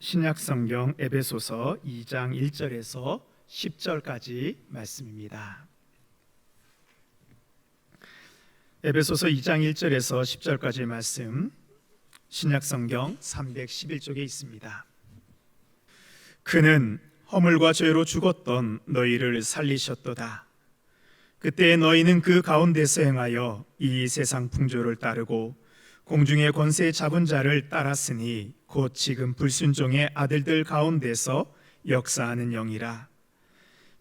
신약성경 에베소서 2장 1절에서 10절까지 말씀입니다. 에베소서 2장 1절에서 10절까지 말씀, 신약성경 311쪽에 있습니다. 그는 허물과 죄로 죽었던 너희를 살리셨도다. 그때 너희는 그 가운데서 행하여 이 세상 풍조를 따르고 공중의 권세 잡은 자를 따랐으니 곧 지금 불순종의 아들들 가운데서 역사하는 영이라.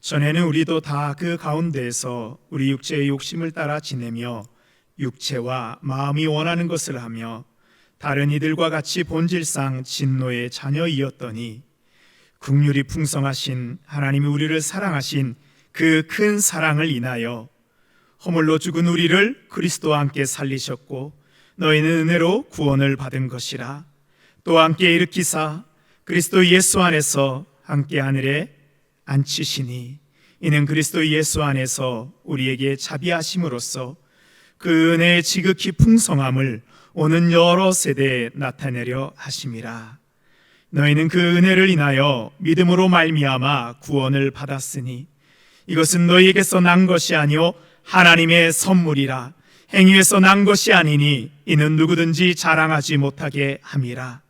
전에는 우리도 다 그 가운데에서 우리 육체의 욕심을 따라 지내며 육체와 마음이 원하는 것을 하며 다른 이들과 같이 본질상 진노의 자녀이었더니 긍휼이 풍성하신 하나님이 우리를 사랑하신 그 큰 사랑을 인하여 허물로 죽은 우리를 그리스도와 함께 살리셨고 너희는 은혜로 구원을 받은 것이라. 또 함께 일으키사 그리스도 예수 안에서 함께 하늘에 앉히시니 이는 그리스도 예수 안에서 우리에게 자비하심으로써 그 은혜의 지극히 풍성함을 오는 여러 세대에 나타내려 하심이라. 너희는 그 은혜를 인하여 믿음으로 말미암아 구원을 받았으니 이것은 너희에게서 난 것이 아니요 하나님의 선물이라. 행위에서 난 것이 아니니 이는 누구든지 자랑하지 못하게 함이라.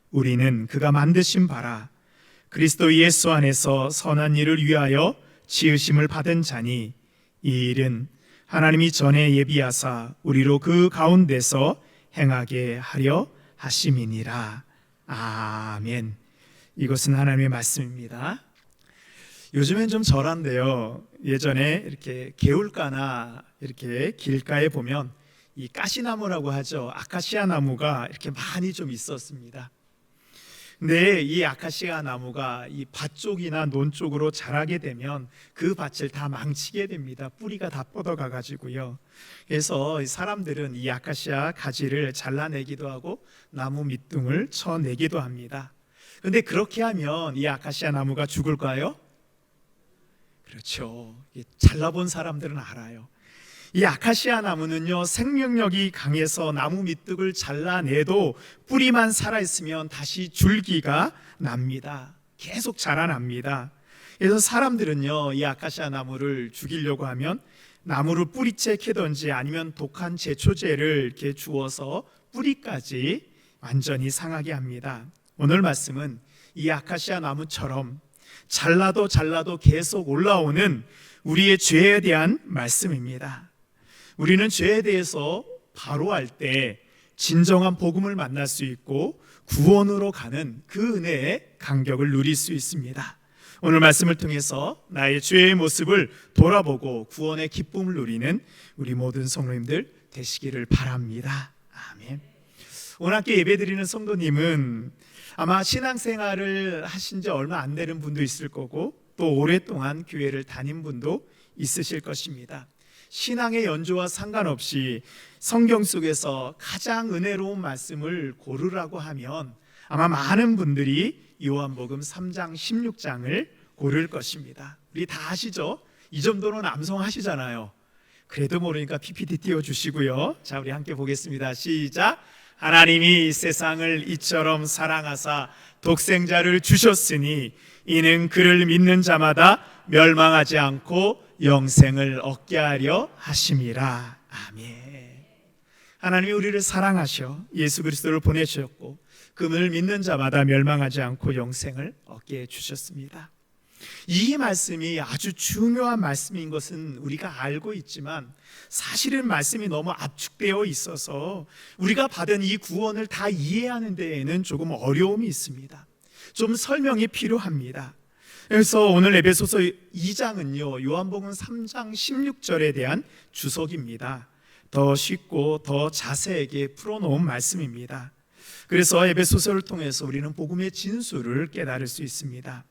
우리는 그가 만드신 바라 그리스도 예수 안에서 선한 일을 위하여 지으심을 받은 자니 이 일은 하나님이 전에 예비하사 우리로 그 가운데서 행하게 하려 하심이니라. 아멘. 이것은 하나님의 말씀입니다. 요즘엔 좀 절한데요. 예전에 이렇게 개울가나 이렇게 길가에 보면 이 가시나무라고 하죠. 아카시아 나무가 이렇게 많이 좀 있었습니다. 근데 이 아카시아 나무가 이 밭 쪽이나 논 쪽으로 자라게 되면 그 밭을 다 망치게 됩니다. 뿌리가 다 뻗어가 가지고요. 그래서 사람들은 이 아카시아 가지를 잘라내기도 하고 나무 밑둥을 쳐내기도 합니다. 근데 그렇게 하면 이 아카시아 나무가 죽을까요? 그렇죠. 잘라본 사람들은 알아요. 이 아카시아 나무는요, 생명력이 강해서 나무 밑둥을 잘라내도 뿌리만 살아있으면 다시 줄기가 납니다. 계속 자라납니다. 그래서 사람들은요, 이 아카시아 나무를 죽이려고 하면 나무를 뿌리채 캐든지 아니면 독한 제초제를 이렇게 주어서 뿌리까지 완전히 상하게 합니다. 오늘 말씀은 이 아카시아 나무처럼 잘라도 계속 올라오는 우리의 죄에 대한 말씀입니다. 우리는 죄에 대해서 바로 할 때 진정한 복음을 만날 수 있고 구원으로 가는 그 은혜의 간격을 누릴 수 있습니다. 오늘 말씀을 통해서 나의 죄의 모습을 돌아보고 구원의 기쁨을 누리는 우리 모든 성도님들 되시기를 바랍니다. 아멘. 오늘 함께 예배드리는 성도님은 아마 신앙생활을 하신 지 얼마 안 되는 분도 있을 거고 또 오랫동안 교회를 다닌 분도 있으실 것입니다. 신앙의 연조와 상관없이 성경 속에서 가장 은혜로운 말씀을 고르라고 하면 아마 많은 분들이 요한복음 3장 16장을 고를 것입니다. 우리 다 아시죠? 이 정도는 암송하시잖아요. 그래도 모르니까 PPT 띄워주시고요. 자, 우리 함께 보겠습니다. 시작. 하나님이 세상을 이처럼 사랑하사 독생자를 주셨으니 이는 그를 믿는 자마다 멸망하지 않고 영생을 얻게 하려 하심이라. 아멘. 하나님이 우리를 사랑하셔 예수 그리스도를 보내주셨고 그분을 믿는 자마다 멸망하지 않고 영생을 얻게 해주셨습니다. 이 말씀이 아주 중요한 말씀인 것은 우리가 알고 있지만 사실은 말씀이 너무 압축되어 있어서 우리가 받은 이 구원을 다 이해하는 데에는 조금 어려움이 있습니다. 좀 설명이 필요합니다. 그래서 오늘 에베소서 2장은요 요한복음 3장 16절에 대한 주석입니다. 더 쉽고 더 자세하게 풀어놓은 말씀입니다. 그래서 에베소서를 통해서 우리는 복음의 진수를 깨달을 수 있습니다.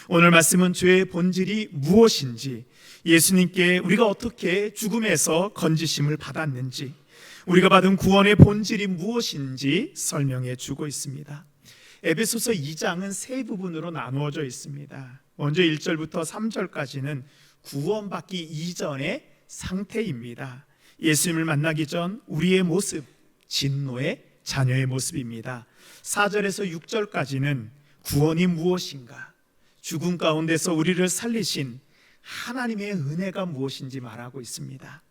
오늘 말씀은 죄의 본질이 무엇인지, 예수님께 우리가 어떻게 죽음에서 건지심을 받았는지, 우리가 받은 구원의 본질이 무엇인지 설명해 주고 있습니다. 에베소서 2장은 세 부분으로 나누어져 있습니다. 먼저 1절부터 3절까지는 구원받기 이전의 상태입니다. 예수님을 만나기 전 우리의 모습, 진노의 자녀의 모습입니다. 4절에서 6절까지는 구원이 무엇인가, 죽음 가운데서 우리를 살리신 하나님의 은혜가 무엇인지 말하고 있습니다.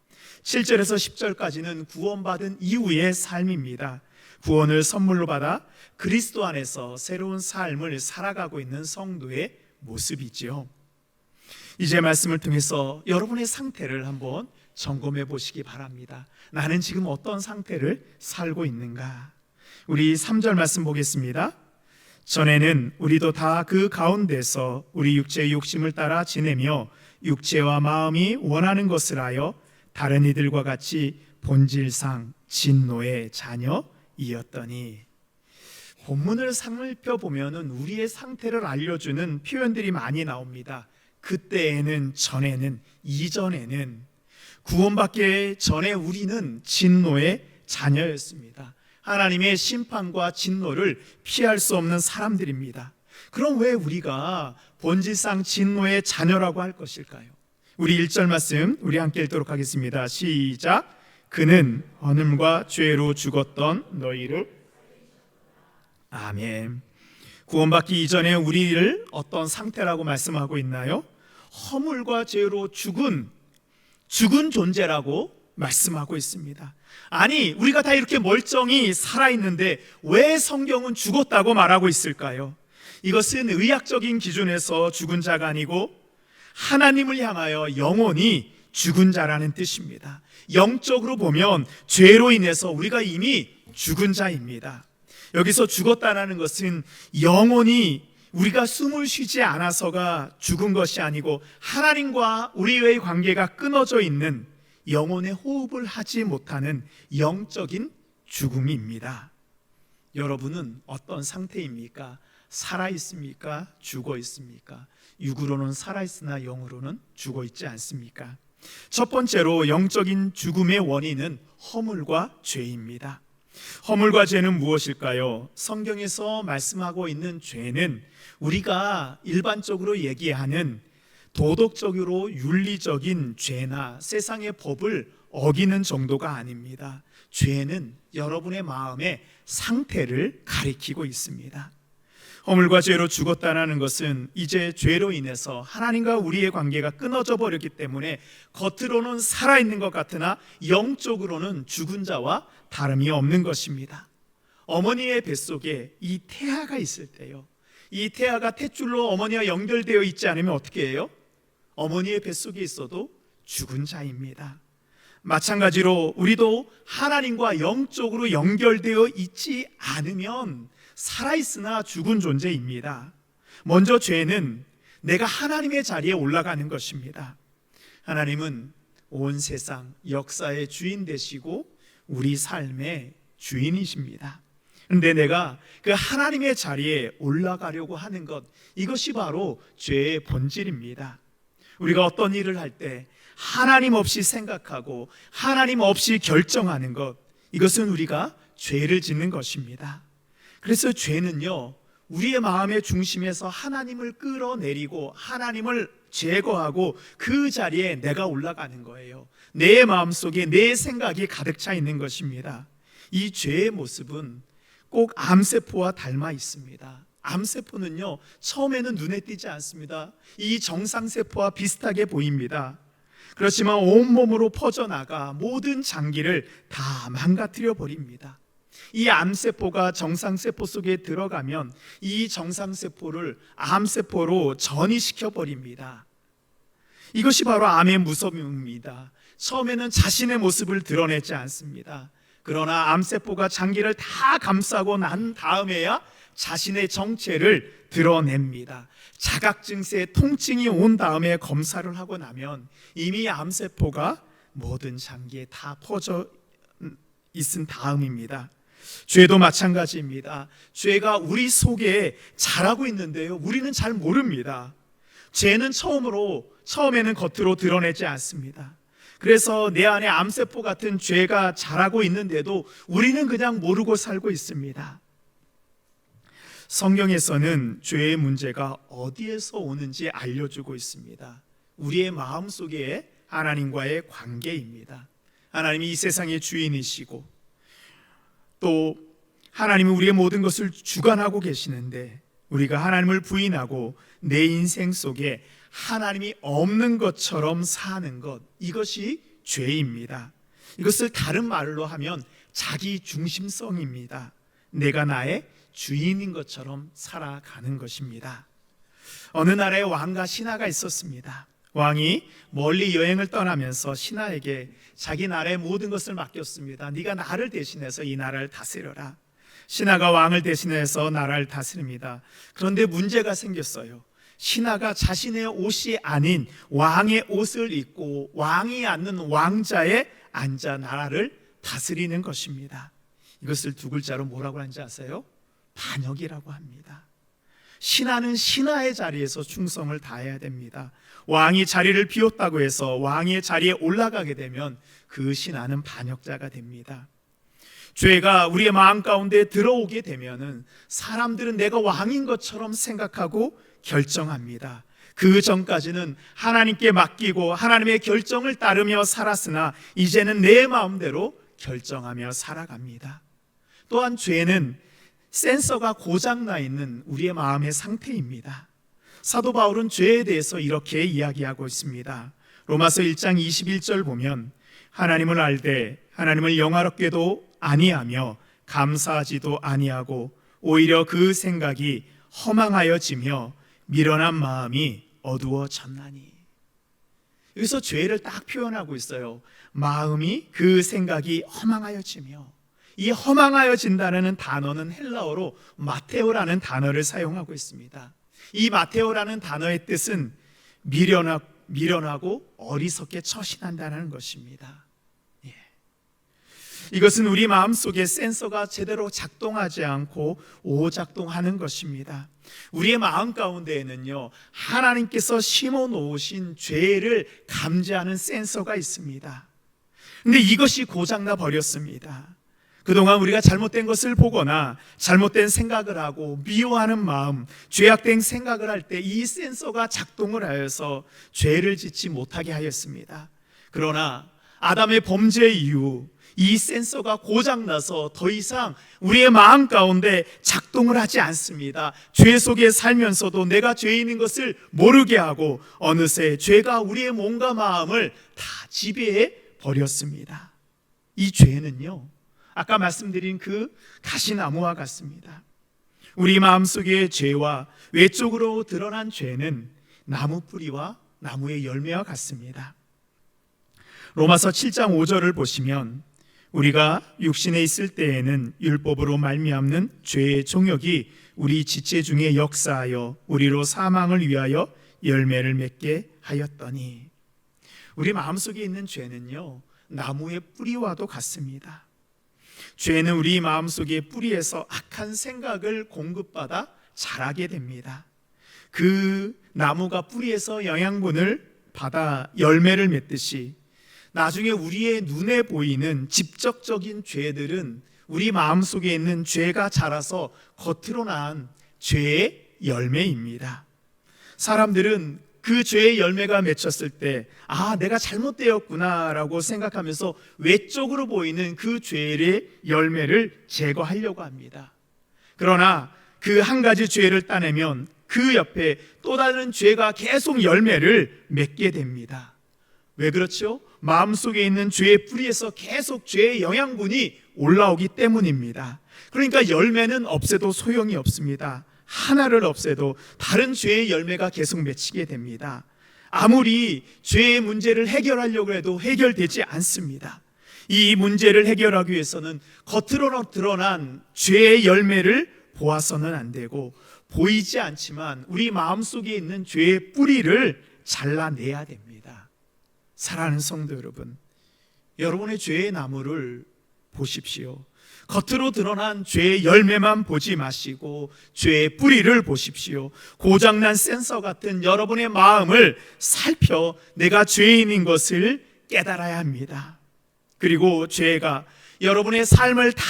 7절에서 10절까지는 구원받은 이후의 삶입니다. 구원을 선물로 받아 그리스도 안에서 새로운 삶을 살아가고 있는 성도의 모습이지요. 이제 말씀을 통해서 여러분의 상태를 한번 점검해 보시기 바랍니다. 나는 지금 어떤 상태를 살고 있는가? 우리 3절 말씀 보겠습니다. 전에는 우리도 다 그 가운데서 우리 육체의 욕심을 따라 지내며 육체와 마음이 원하는 것을 하여 다른 이들과 같이 본질상 진노의 자녀이었더니, 본문을 살펴보면 우리의 상태를 알려주는 표현들이 많이 나옵니다. 그때에는, 전에는, 이전에는. 구원받기 전에 우리는 진노의 자녀였습니다. 하나님의 심판과 진노를 피할 수 없는 사람들입니다. 그럼 왜 우리가 본질상 진노의 자녀라고 할 것일까요? 우리 1절 말씀 우리 함께 읽도록 하겠습니다. 시작. 그는 헌음과 죄로 죽었던 너희를. 아멘. 구원받기 이전에 우리를 어떤 상태라고 말씀하고 있나요? 허물과 죄로 죽은 존재라고 말씀하고 있습니다. 아니, 우리가 다 이렇게 멀쩡히 살아있는데 왜 성경은 죽었다고 말하고 있을까요? 이것은 의학적인 기준에서 죽은 자가 아니고 하나님을 향하여 영원히 죽은 자라는 뜻입니다. 영적으로 보면 죄로 인해서 우리가 이미 죽은 자입니다. 여기서 죽었다는 것은 영원히 우리가 숨을 쉬지 않아서가 죽은 것이 아니고 하나님과 우리의 관계가 끊어져 있는, 영혼의 호흡을 하지 못하는 영적인 죽음입니다. 여러분은 어떤 상태입니까? 살아 있습니까? 죽어 있습니까? 육으로는 살아 있으나 영으로는 죽어 있지 않습니까? 첫 번째로 영적인 죽음의 원인은 허물과 죄입니다. 허물과 죄는 무엇일까요? 성경에서 말씀하고 있는 죄는 우리가 일반적으로 얘기하는 도덕적으로 윤리적인 죄나 세상의 법을 어기는 정도가 아닙니다. 죄는 여러분의 마음의 상태를 가리키고 있습니다. 허물과 죄로 죽었다는 것은 이제 죄로 인해서 하나님과 우리의 관계가 끊어져 버렸기 때문에 겉으로는 살아있는 것 같으나 영적으로는 죽은 자와 다름이 없는 것입니다. 어머니의 뱃속에 이 태아가 있을 때요, 이 태아가 탯줄로 어머니와 연결되어 있지 않으면 어떻게 해요? 어머니의 뱃속에 있어도 죽은 자입니다. 마찬가지로 우리도 하나님과 영적으로 연결되어 있지 않으면 살아있으나 죽은 존재입니다. 먼저 죄는 내가 하나님의 자리에 올라가는 것입니다. 하나님은 온 세상 역사의 주인 되시고 우리 삶의 주인이십니다. 그런데 내가 그 하나님의 자리에 올라가려고 하는 것, 이것이 바로 죄의 본질입니다. 우리가 어떤 일을 할 때 하나님 없이 생각하고 하나님 없이 결정하는 것, 이것은 우리가 죄를 짓는 것입니다. 그래서 죄는요, 우리의 마음의 중심에서 하나님을 끌어내리고 하나님을 제거하고 그 자리에 내가 올라가는 거예요. 내 마음속에 내 생각이 가득 차 있는 것입니다. 이 죄의 모습은 꼭 암세포와 닮아 있습니다. 암세포는요, 처음에는 눈에 띄지 않습니다. 이 정상세포와 비슷하게 보입니다. 그렇지만 온몸으로 퍼져나가 모든 장기를 다 망가뜨려 버립니다. 이 암세포가 정상세포 속에 들어가면 이 정상세포를 암세포로 전이시켜 버립니다. 이것이 바로 암의 무서움입니다. 처음에는 자신의 모습을 드러내지 않습니다. 그러나 암세포가 장기를 다 감싸고 난 다음에야 자신의 정체를 드러냅니다. 자각증세, 통증이 온 다음에 검사를 하고 나면 이미 암세포가 모든 장기에 다 퍼져 있은 다음입니다. 죄도 마찬가지입니다. 죄가 우리 속에 자라고 있는데요, 우리는 잘 모릅니다. 죄는 처음에는 겉으로 드러내지 않습니다. 그래서 내 안에 암세포 같은 죄가 자라고 있는데도 우리는 그냥 모르고 살고 있습니다. 성경에서는 죄의 문제가 어디에서 오는지 알려주고 있습니다. 우리의 마음속에 하나님과의 관계입니다. 하나님이 이 세상의 주인이시고 또 하나님이 우리의 모든 것을 주관하고 계시는데 우리가 하나님을 부인하고 내 인생 속에 하나님이 없는 것처럼 사는 것, 이것이 죄입니다. 이것을 다른 말로 하면 자기 중심성입니다. 내가 나의 주인인 것처럼 살아가는 것입니다. 어느 나라에 왕과 신하가 있었습니다. 왕이 멀리 여행을 떠나면서 신하에게 자기 나라의 모든 것을 맡겼습니다. 네가 나를 대신해서 이 나라를 다스려라. 신하가 왕을 대신해서 나라를 다스립니다. 그런데 문제가 생겼어요. 신하가 자신의 옷이 아닌 왕의 옷을 입고 왕이 앉는 왕자에 앉아 나라를 다스리는 것입니다. 이것을 두 글자로 뭐라고 하는지 아세요? 반역이라고 합니다. 신하는 신하의 자리에서 충성을 다해야 됩니다. 왕이 자리를 비웠다고 해서 왕의 자리에 올라가게 되면 그 신하는 반역자가 됩니다. 죄가 우리의 마음 가운데 들어오게 되면은 사람들은 내가 왕인 것처럼 생각하고 결정합니다. 그 전까지는 하나님께 맡기고 하나님의 결정을 따르며 살았으나 이제는 내 마음대로 결정하며 살아갑니다. 또한 죄는 센서가 고장나 있는 우리의 마음의 상태입니다. 사도 바울은 죄에 대해서 이렇게 이야기하고 있습니다. 로마서 1장 21절 보면 하나님을 알되 하나님을 영화롭게도 아니하며 감사하지도 아니하고 오히려 그 생각이 허망하여지며 미련한 마음이 어두워졌나니. 여기서 죄를 딱 표현하고 있어요. 마음이 그 생각이 허망하여지며, 이 허망하여진다는 단어는 헬라어로 마테오라는 단어를 사용하고 있습니다. 이 마테오라는 단어의 뜻은 미련하고 어리석게 처신한다는 것입니다. 이것은 우리 마음속에 센서가 제대로 작동하지 않고 오작동하는 것입니다. 우리의 마음 가운데에는요, 하나님께서 심어 놓으신 죄를 감지하는 센서가 있습니다. 근데 이것이 고장나 버렸습니다. 그동안 우리가 잘못된 것을 보거나 잘못된 생각을 하고 미워하는 마음, 죄악된 생각을 할 때 이 센서가 작동을 하여서 죄를 짓지 못하게 하였습니다. 그러나 아담의 범죄 이후 이 센서가 고장나서 더 이상 우리의 마음 가운데 작동을 하지 않습니다. 죄 속에 살면서도 내가 죄인인 것을 모르게 하고 어느새 죄가 우리의 몸과 마음을 다 지배해 버렸습니다. 이 죄는요, 아까 말씀드린 그 가시나무와 같습니다. 우리 마음속의 죄와 외적으로 드러난 죄는 나무 뿌리와 나무의 열매와 같습니다. 로마서 7장 5절을 보시면 우리가 육신에 있을 때에는 율법으로 말미암는 죄의 종욕이 우리 지체 중에 역사하여 우리로 사망을 위하여 열매를 맺게 하였더니, 우리 마음속에 있는 죄는요, 나무의 뿌리와도 같습니다. 죄는 우리 마음속의 뿌리에서 악한 생각을 공급받아 자라게 됩니다. 그 나무가 뿌리에서 영양분을 받아 열매를 맺듯이 나중에 우리의 눈에 보이는 직접적인 죄들은 우리 마음속에 있는 죄가 자라서 겉으로 난 죄의 열매입니다. 사람들은 그 죄의 열매가 맺혔을 때 내가 잘못되었구나 라고 생각하면서 외적으로 보이는 그 죄의 열매를 제거하려고 합니다. 그러나 그 한 가지 죄를 따내면 그 옆에 또 다른 죄가 계속 열매를 맺게 됩니다. 왜 그렇죠? 마음속에 있는 죄의 뿌리에서 계속 죄의 영양분이 올라오기 때문입니다. 그러니까 열매는 없애도 소용이 없습니다. 하나를 없애도 다른 죄의 열매가 계속 맺히게 됩니다. 아무리 죄의 문제를 해결하려고 해도 해결되지 않습니다. 이 문제를 해결하기 위해서는 겉으로 드러난 죄의 열매를 보아서는 안 되고, 보이지 않지만 우리 마음속에 있는 죄의 뿌리를 잘라내야 됩니다. 사랑하는 성도 여러분, 여러분의 죄의 나무를 보십시오. 겉으로 드러난 죄의 열매만 보지 마시고 죄의 뿌리를 보십시오. 고장난 센서 같은 여러분의 마음을 살펴 내가 죄인인 것을 깨달아야 합니다. 그리고 죄가 여러분의 삶을 다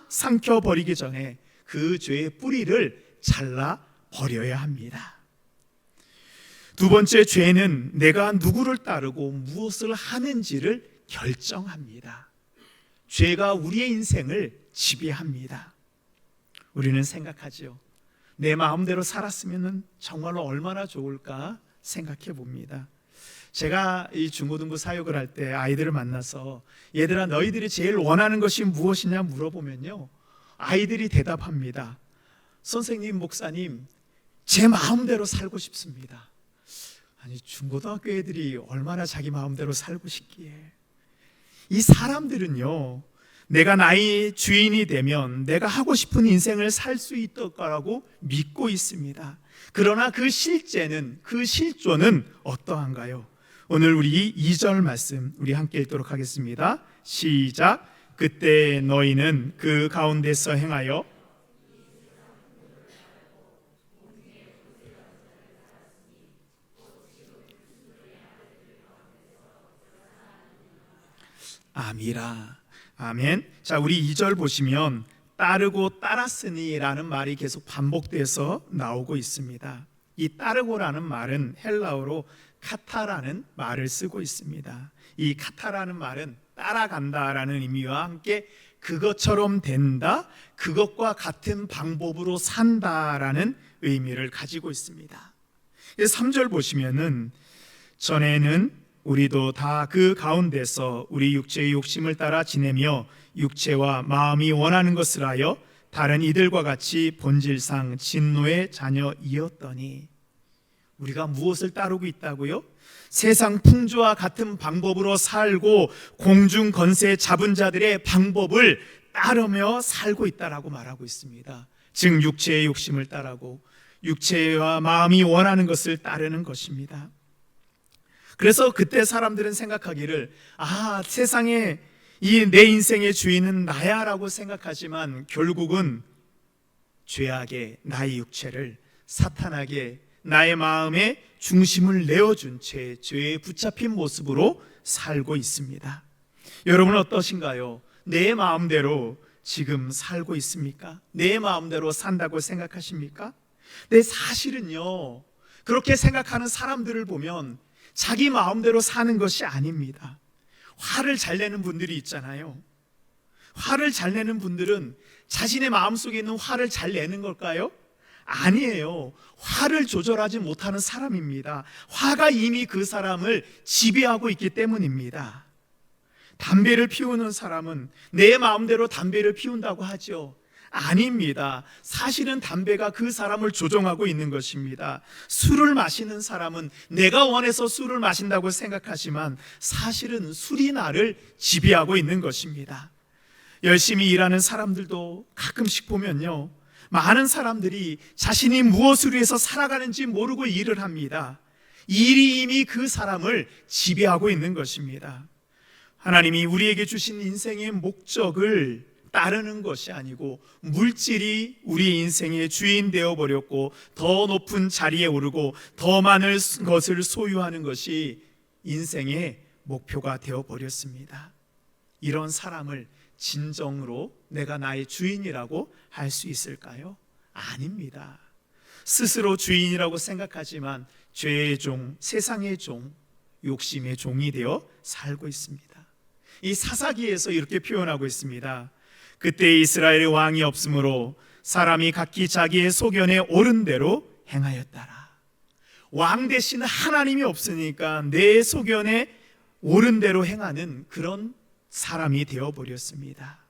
삼켜버리기 전에 그 죄의 뿌리를 잘라버려야 합니다. 두 번째, 죄는 내가 누구를 따르고 무엇을 하는지를 결정합니다. 죄가 우리의 인생을 지배합니다. 우리는 생각하죠. 내 마음대로 살았으면 정말로 얼마나 좋을까 생각해 봅니다. 제가 이 중고등부 사역을 할 때 아이들을 만나서 얘들아 너희들이 제일 원하는 것이 무엇이냐 물어보면요, 아이들이 대답합니다. 선생님, 목사님, 제 마음대로 살고 싶습니다. 아니, 중고등학교 애들이 얼마나 자기 마음대로 살고 싶기에. 이 사람들은요, 내가 나의 주인이 되면 내가 하고 싶은 인생을 살 수 있을 거라고 믿고 있습니다. 그러나 그 실제는, 그 실존은 어떠한가요? 오늘 우리 2절 말씀 우리 함께 읽도록 하겠습니다. 시작. 그때 너희는 그 가운데서 행하여 아미라. 아멘. 자, 우리 2절 보시면 따르고 따랐으니 라는 말이 계속 반복돼서 나오고 있습니다. 이 따르고라는 말은 헬라어로 카타라는 말을 쓰고 있습니다. 이 카타라는 말은 따라간다라는 의미와 함께 그것처럼 된다, 그것과 같은 방법으로 산다라는 의미를 가지고 있습니다. 3절 보시면은 전에는 우리도 다 그 가운데서 우리 육체의 욕심을 따라 지내며 육체와 마음이 원하는 것을 하여 다른 이들과 같이 본질상 진노의 자녀이었더니. 우리가 무엇을 따르고 있다고요? 세상 풍조와 같은 방법으로 살고 공중 권세 잡은 자들의 방법을 따르며 살고 있다라고 말하고 있습니다. 즉 육체의 욕심을 따르고 육체와 마음이 원하는 것을 따르는 것입니다. 그래서 그때 사람들은 생각하기를, 세상에 이 내 인생의 주인은 나야 라고 생각하지만 결국은 죄악의 나의 육체를 사탄에게 나의 마음의 중심을 내어준 채 죄에 붙잡힌 모습으로 살고 있습니다. 여러분은 어떠신가요? 내 마음대로 지금 살고 있습니까? 내 마음대로 산다고 생각하십니까? 네, 사실은요, 그렇게 생각하는 사람들을 보면 자기 마음대로 사는 것이 아닙니다. 화를 잘 내는 분들이 있잖아요. 화를 잘 내는 분들은 자신의 마음속에 있는 화를 잘 내는 걸까요? 아니에요. 화를 조절하지 못하는 사람입니다. 화가 이미 그 사람을 지배하고 있기 때문입니다. 담배를 피우는 사람은 내 마음대로 담배를 피운다고 하죠. 아닙니다. 사실은 담배가 그 사람을 조종하고 있는 것입니다. 술을 마시는 사람은 내가 원해서 술을 마신다고 생각하지만 사실은 술이 나를 지배하고 있는 것입니다. 열심히 일하는 사람들도 가끔씩 보면요, 많은 사람들이 자신이 무엇을 위해서 살아가는지 모르고 일을 합니다. 일이 이미 그 사람을 지배하고 있는 것입니다. 하나님이 우리에게 주신 인생의 목적을 따르는 것이 아니고 물질이 우리 인생의 주인 되어버렸고 더 높은 자리에 오르고 더 많은 것을 소유하는 것이 인생의 목표가 되어버렸습니다. 이런 사람을 진정으로 내가 나의 주인이라고 할 수 있을까요? 아닙니다. 스스로 주인이라고 생각하지만 죄의 종, 세상의 종, 욕심의 종이 되어 살고 있습니다. 이 사사기에서 이렇게 표현하고 있습니다. 그때 이스라엘의 왕이 없으므로 사람이 각기 자기의 소견에 옳은 대로 행하였더라. 왕 대신 하나님이 없으니까 내 소견에 옳은 대로 행하는 그런 사람이 되어버렸습니다.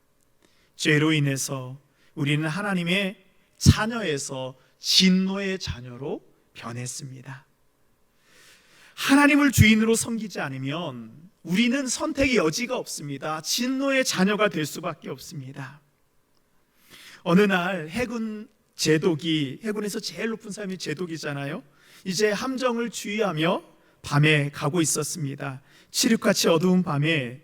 죄로 인해서 우리는 하나님의 자녀에서 진노의 자녀로 변했습니다. 하나님을 주인으로 섬기지 않으면 우리는 선택의 여지가 없습니다. 진노의 자녀가 될 수밖에 없습니다. 어느 날 해군 제독이, 해군에서 제일 높은 사람이 제독이잖아요. 이제 함정을 주의하며 밤에 가고 있었습니다. 칠흑같이 어두운 밤에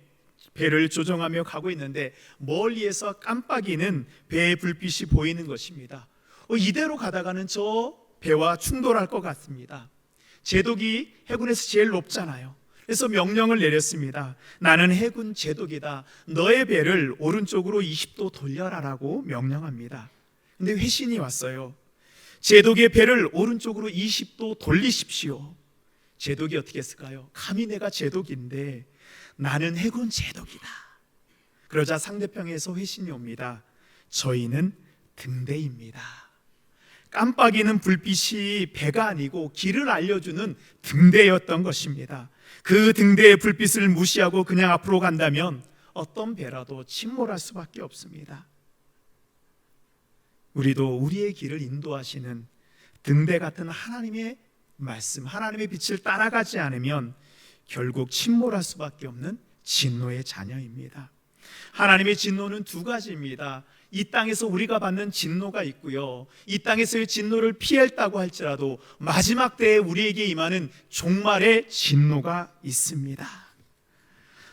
배를 조종하며 가고 있는데 멀리에서 깜빡이는 배의 불빛이 보이는 것입니다. 이대로 가다가는 저 배와 충돌할 것 같습니다. 제독이 해군에서 제일 높잖아요. 그래서 명령을 내렸습니다. 나는 해군 제독이다. 너의 배를 오른쪽으로 20도 돌려라라고 명령합니다. 근데 회신이 왔어요. 제독의 배를 오른쪽으로 20도 돌리십시오. 제독이 어떻게 했을까요? 감히 내가 제독인데 나는 해군 제독이다. 그러자 상대편에서 회신이 옵니다. 저희는 등대입니다. 깜빡이는 불빛이 배가 아니고 길을 알려주는 등대였던 것입니다. 그 등대의 불빛을 무시하고 그냥 앞으로 간다면 어떤 배라도 침몰할 수밖에 없습니다. 우리도 우리의 길을 인도하시는 등대 같은 하나님의 말씀, 하나님의 빛을 따라가지 않으면 결국 침몰할 수밖에 없는 진노의 자녀입니다. 하나님의 진노는 두 가지입니다. 이 땅에서 우리가 받는 진노가 있고요, 이 땅에서의 진노를 피했다고 할지라도 마지막 때에 우리에게 임하는 종말의 진노가 있습니다.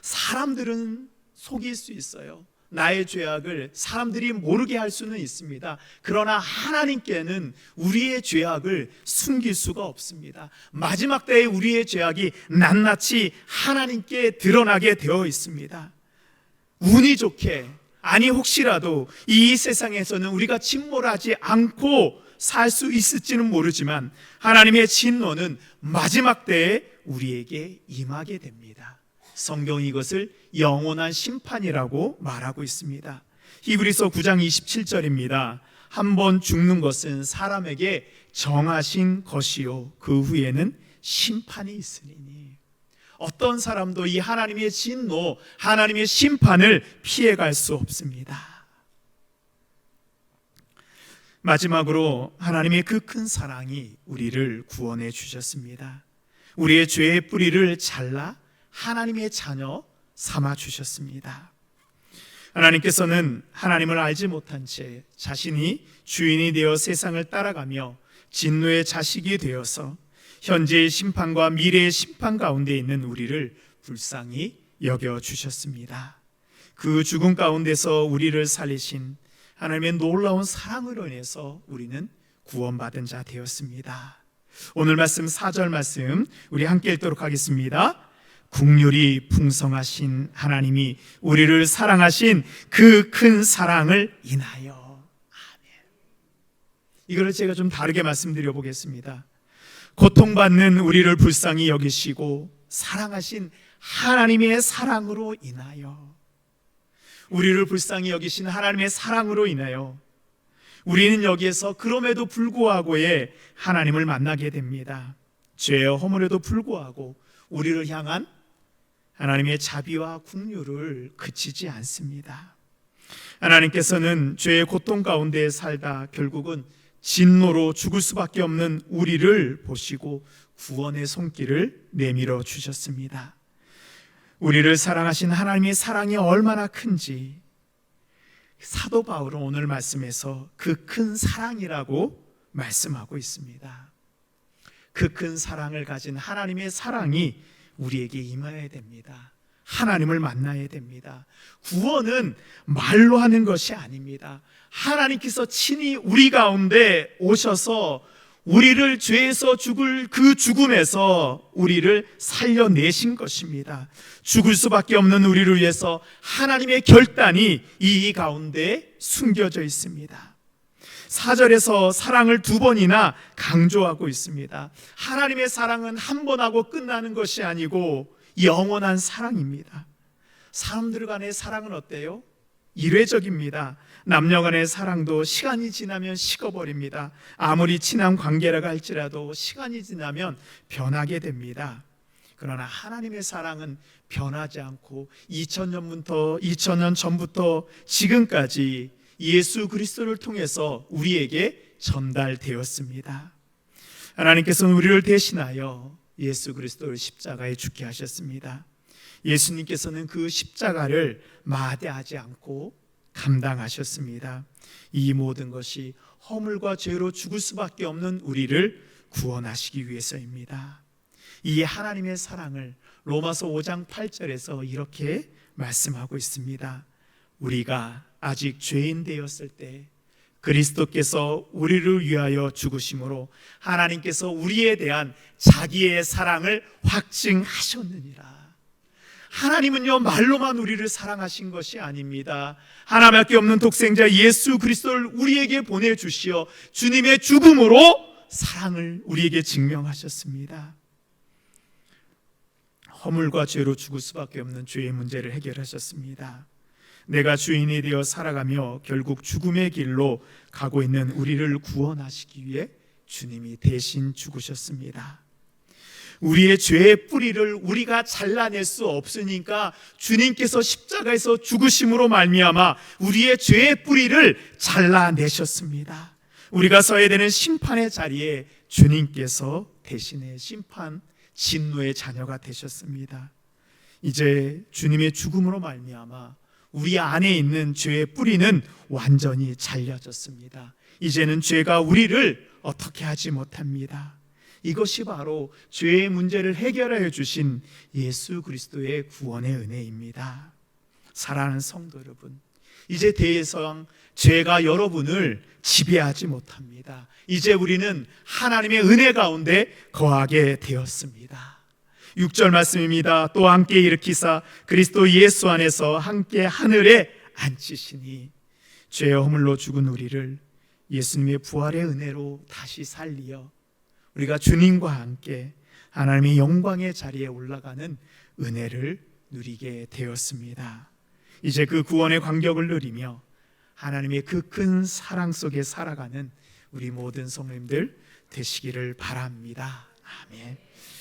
사람들은 속일 수 있어요. 나의 죄악을 사람들이 모르게 할 수는 있습니다. 그러나 하나님께는 우리의 죄악을 숨길 수가 없습니다. 마지막 때에 우리의 죄악이 낱낱이 하나님께 드러나게 되어 있습니다. 운이 좋게, 아니 혹시라도 이 세상에서는 우리가 침몰하지 않고 살 수 있을지는 모르지만 하나님의 진노는 마지막 때에 우리에게 임하게 됩니다. 성경이 이것을 영원한 심판이라고 말하고 있습니다. 히브리서 9장 27절입니다. 한번 죽는 것은 사람에게 정하신 것이요 그 후에는 심판이 있으리니. 어떤 사람도 이 하나님의 진노, 하나님의 심판을 피해갈 수 없습니다. 마지막으로 하나님의 그 큰 사랑이 우리를 구원해 주셨습니다. 우리의 죄의 뿌리를 잘라 하나님의 자녀 삼아 주셨습니다. 하나님께서는 하나님을 알지 못한 채 자신이 주인이 되어 세상을 따라가며 진노의 자식이 되어서 현재의 심판과 미래의 심판 가운데 있는 우리를 불쌍히 여겨주셨습니다. 그 죽음 가운데서 우리를 살리신 하나님의 놀라운 사랑으로 인해서 우리는 구원받은 자 되었습니다. 오늘 말씀 4절 말씀 우리 함께 읽도록 하겠습니다. 긍휼이 풍성하신 하나님이 우리를 사랑하신 그 큰 사랑을 인하여. 아멘. 이거를 제가 좀 다르게 말씀드려 보겠습니다. 고통받는 우리를 불쌍히 여기시고 사랑하신 하나님의 사랑으로 인하여, 우리를 불쌍히 여기신 하나님의 사랑으로 인하여 우리는 여기에서 그럼에도 불구하고의 하나님을 만나게 됩니다. 죄의 허물에도 불구하고 우리를 향한 하나님의 자비와 긍휼을 그치지 않습니다. 하나님께서는 죄의 고통 가운데 살다 결국은 진노로 죽을 수밖에 없는 우리를 보시고 구원의 손길을 내밀어 주셨습니다. 우리를 사랑하신 하나님의 사랑이 얼마나 큰지 사도 바울은 오늘 말씀에서 그 큰 사랑이라고 말씀하고 있습니다. 그 큰 사랑을 가진 하나님의 사랑이 우리에게 임해야 됩니다. 하나님을 만나야 됩니다. 구원은 말로 하는 것이 아닙니다. 하나님께서 친히 우리 가운데 오셔서 우리를 죄에서 죽을 그 죽음에서 우리를 살려내신 것입니다. 죽을 수밖에 없는 우리를 위해서 하나님의 결단이 이 가운데 숨겨져 있습니다. 4절에서 사랑을 두 번이나 강조하고 있습니다. 하나님의 사랑은 한 번 하고 끝나는 것이 아니고 영원한 사랑입니다. 사람들 간의 사랑은 어때요? 일회적입니다. 남녀 간의 사랑도 시간이 지나면 식어버립니다. 아무리 친한 관계라고 할지라도 시간이 지나면 변하게 됩니다. 그러나 하나님의 사랑은 변하지 않고 2000년 전부터 지금까지 예수 그리스도를 통해서 우리에게 전달되었습니다. 하나님께서는 우리를 대신하여 예수 그리스도를 십자가에 죽게 하셨습니다. 예수님께서는 그 십자가를 마다하지 않고 감당하셨습니다. 이 모든 것이 허물과 죄로 죽을 수밖에 없는 우리를 구원하시기 위해서입니다. 이 하나님의 사랑을 로마서 5장 8절에서 이렇게 말씀하고 있습니다. 우리가 아직 죄인 되었을 때 그리스도께서 우리를 위하여 죽으심으로 하나님께서 우리에 대한 자기의 사랑을 확증하셨느니라. 하나님은요 말로만 우리를 사랑하신 것이 아닙니다. 하나밖에 없는 독생자 예수 그리스도를 우리에게 보내주시어 주님의 죽음으로 사랑을 우리에게 증명하셨습니다. 허물과 죄로 죽을 수밖에 없는 죄의 문제를 해결하셨습니다. 내가 주인이 되어 살아가며 결국 죽음의 길로 가고 있는 우리를 구원하시기 위해 주님이 대신 죽으셨습니다. 우리의 죄의 뿌리를 우리가 잘라낼 수 없으니까 주님께서 십자가에서 죽으심으로 말미암아 우리의 죄의 뿌리를 잘라내셨습니다. 우리가 서야 되는 심판의 자리에 주님께서 대신에 심판, 진노의 자녀가 되셨습니다. 이제 주님의 죽음으로 말미암아 우리 안에 있는 죄의 뿌리는 완전히 잘려졌습니다. 이제는 죄가 우리를 어떻게 하지 못합니다. 이것이 바로 죄의 문제를 해결하여 주신 예수 그리스도의 구원의 은혜입니다. 사랑하는 성도 여러분, 이제 더 이상 죄가 여러분을 지배하지 못합니다. 이제 우리는 하나님의 은혜 가운데 거하게 되었습니다. 6절 말씀입니다. 또 함께 일으키사 그리스도 예수 안에서 함께 하늘에 앉히시니 죄의 허물로 죽은 우리를 예수님의 부활의 은혜로 다시 살리어 우리가 주님과 함께 하나님의 영광의 자리에 올라가는 은혜를 누리게 되었습니다. 이제 그 구원의 감격을 누리며 하나님의 그 큰 사랑 속에 살아가는 우리 모든 성도님들 되시기를 바랍니다. 아멘.